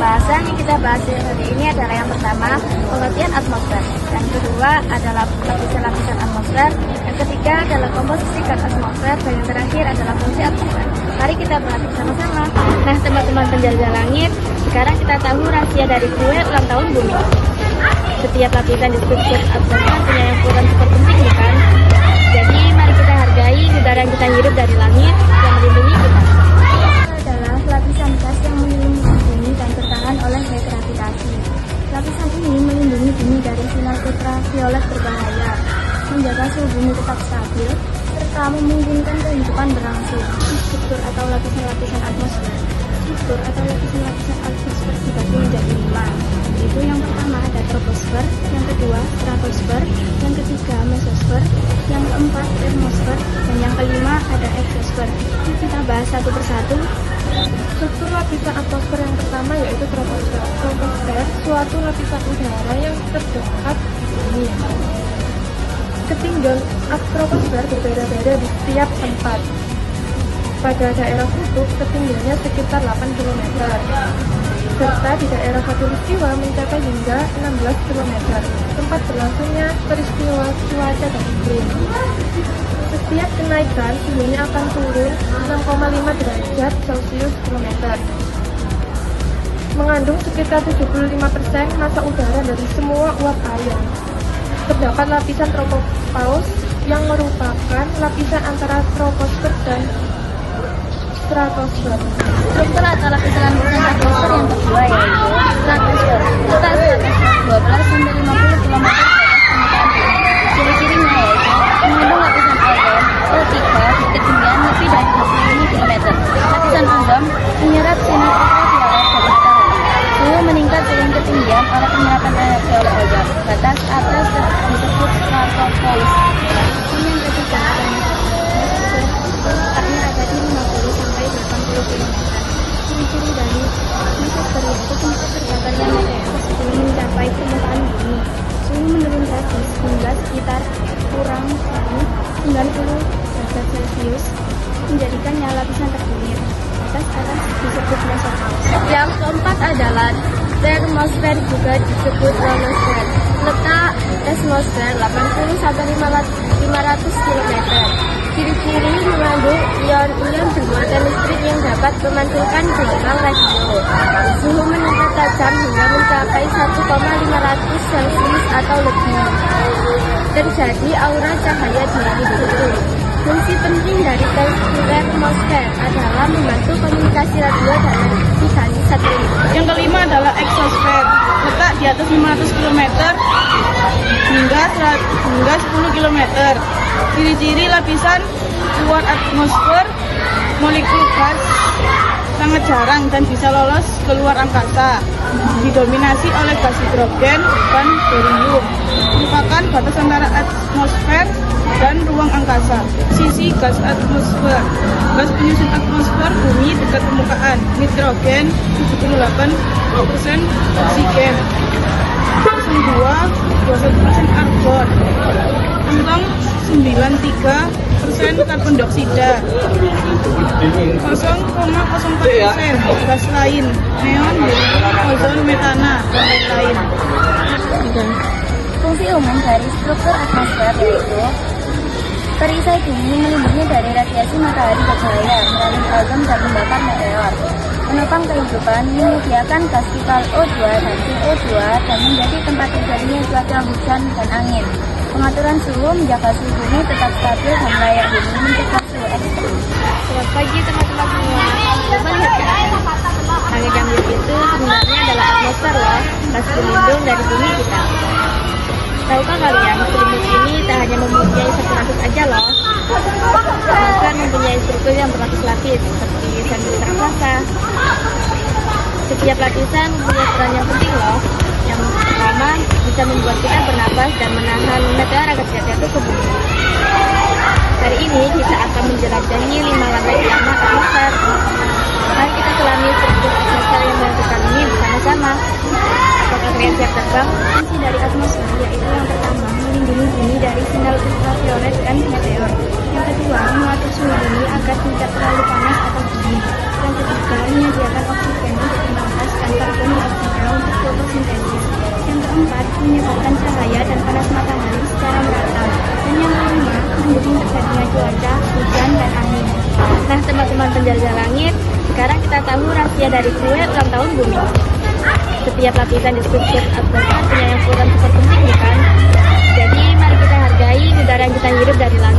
pembahasan yang kita bahas hari ini adalah yang pertama, pengertian atmosfer. Yang kedua adalah lapisan-lapisan atmosfer. Yang ketiga adalah komposisi gas atmosfer. Dan yang terakhir adalah fungsi atmosfer. Mari kita bahas bersama-sama. Nah, teman-teman penjelajah langit, sekarang kita tahu rahasia dari kue ulang tahun bumi. Setiap lapisan di struktur atmosfer punya yang ukuran super penting, bukan? Jadi, mari kita hargai udara yang kita hirup dari langit yang melindungi kita. Adalah lapisan gas yang melindungi bumi dan bertahan oleh gravitasi. Lapisan ini melindungi bumi dari sinar ultraviolet berbahaya, menjaga suhu bumi tetap stabil, serta memungkinkan kehidupan berlangsung. Struktur atau lapisan-lapisan atmosfer. Struktur atau lapisan-lapisan atmosfer dibagi menjadi 5. Yaitu yang pertama ada troposfer, yang kedua stratosfer, yang ketiga mesosfer, yang keempat termosfer, dan yang kelima ada exosfer. Kita bahas satu persatu. Struktur lapisan atmosfer yang pertama yaitu troposfer. Troposfer suatu lapisan udara yang terdekat di bumi. Ketinggian troposfer berbeda-beda di setiap tempat. Pada daerah kutub ketinggiannya sekitar 8 km, serta di daerah khatulistiwa mencapai hingga 16 km. Tempat berlangsungnya peristiwa cuaca dan iklim. Setiap kenaikan suhunya akan turun 6,5 derajat Celcius kilometer. Mengandung sekitar 75% massa udara dari semua uap air. Terdapat lapisan tropopaus yang merupakan lapisan antara troposfer dan stratosfer. Struktur atau lapisan-lapisan atmosfer yang kedua yaitu stratosfer. Letak stratosfer 12 sampai 50 km di atas permukaan bumi. Ciri-cirinya yaitu mengandung lapisan ozon O3 ketinggian lebih dari 25 km. Lapisan ozon menyerap sinar ultraviolet dari matahari. Suhu meningkat seiring ketinggian oleh penyerapan energi oleh ozon. Batas atas disebut stratopause. Yang ketiga ada mesosfer. Letaknya ada di 50 sampai 80 km. Ciri-ciri dari mesosfer yaitu tempat terbakarnya meteor sebelum mencapai permukaan bumi. Suhu menurun drastis hingga sekitar kurang lebih 90 derajat Celcius, menjadikannya lapisan terkilir. Batas atas disebut mesosfer. Yang keempat adalah termosfer, juga disebut ionosfer. Letak atmosfer 80 sampai 500 km. Ciri-ciri mengandung ion-ion bermuatan listrik yang dapat memantulkan gelombang radio. Suhu meningkat tajam hingga mencapai 1,500 Celcius atau lebih. Terjadi aura cahaya di langit biru. Fungsi penting dari termosfer adalah membantu komunikasi radio dan navigasi satelit. Yang kelima adalah exosfer. Letak di atas 500 km hingga 10 km. Ciri-ciri lapisan luar atmosfer, molekul gas sangat jarang dan bisa lolos keluar angkasa. Didominasi oleh gas hidrogen dan berium. Merupakan batas antara atmosfer dan ruang angkasa. Sisi gas atmosfer. Gas penyusun atmosfer bumi dekat permukaan. Nitrogen 78%, oksigen 21% argon, entong 93% karbon dioksida, 0,04% gas lain, neon, ozon, metana, dan lain-lain. Fungsi umum dari struktur atmosfer yaitu perisai bumi melindungi dari radiasi matahari bercahaya melalui ozon dan membakar meteor, menopang kehidupan, menyediakan gas vital O2 dan CO2, dan menjadi tempat terjadinya cuaca hujan dan angin. Pengaturan suhu menjaga suhu bumi tetap stabil dan layak huni, mencegah suhu ekstrim. Selamat pagi teman-teman semua. Coba lihat ke atas. Langit yang biru itu sebenarnya adalah atmosfer loh, gas pelindung dari bumi kita. Tahukah kalian, selimut ini tak hanya mempunyai satu lapis aja loh, bahkan mempunyai struktur yang berlapis-lapis seperti sandwich raksasa. Setiap lapisan mempunyai peran yang penting loh. Yang pertama, bisa membuat kita bernapas dan menahan meteor agar tidak jatuh ke bumi. Hari ini kita akan menjelajahi 5 lantai utama atmosfer. Mari kita selami struktur atmosfer yang menentukan ini bersama-sama. Apakah kalian siap terbang? Fungsi dari atmosfer yaitu yang pertama, melindungi bumi dari sinar ultraviolet dan meteor. Yang kedua, mengatur suhu bumi agar tidak terlalu panas atau dingin. Yang ketiga, menyediakan oksigen untuk bernafas dan karbon teman-teman penjelajah langit. Sekarang kita tahu rahasia dari kue ulang tahun bumi. Setiap lapisan di struktur atmosfer punya yang peran super penting, bukan? Jadi mari kita hargai udara yang kita hirup dari langit.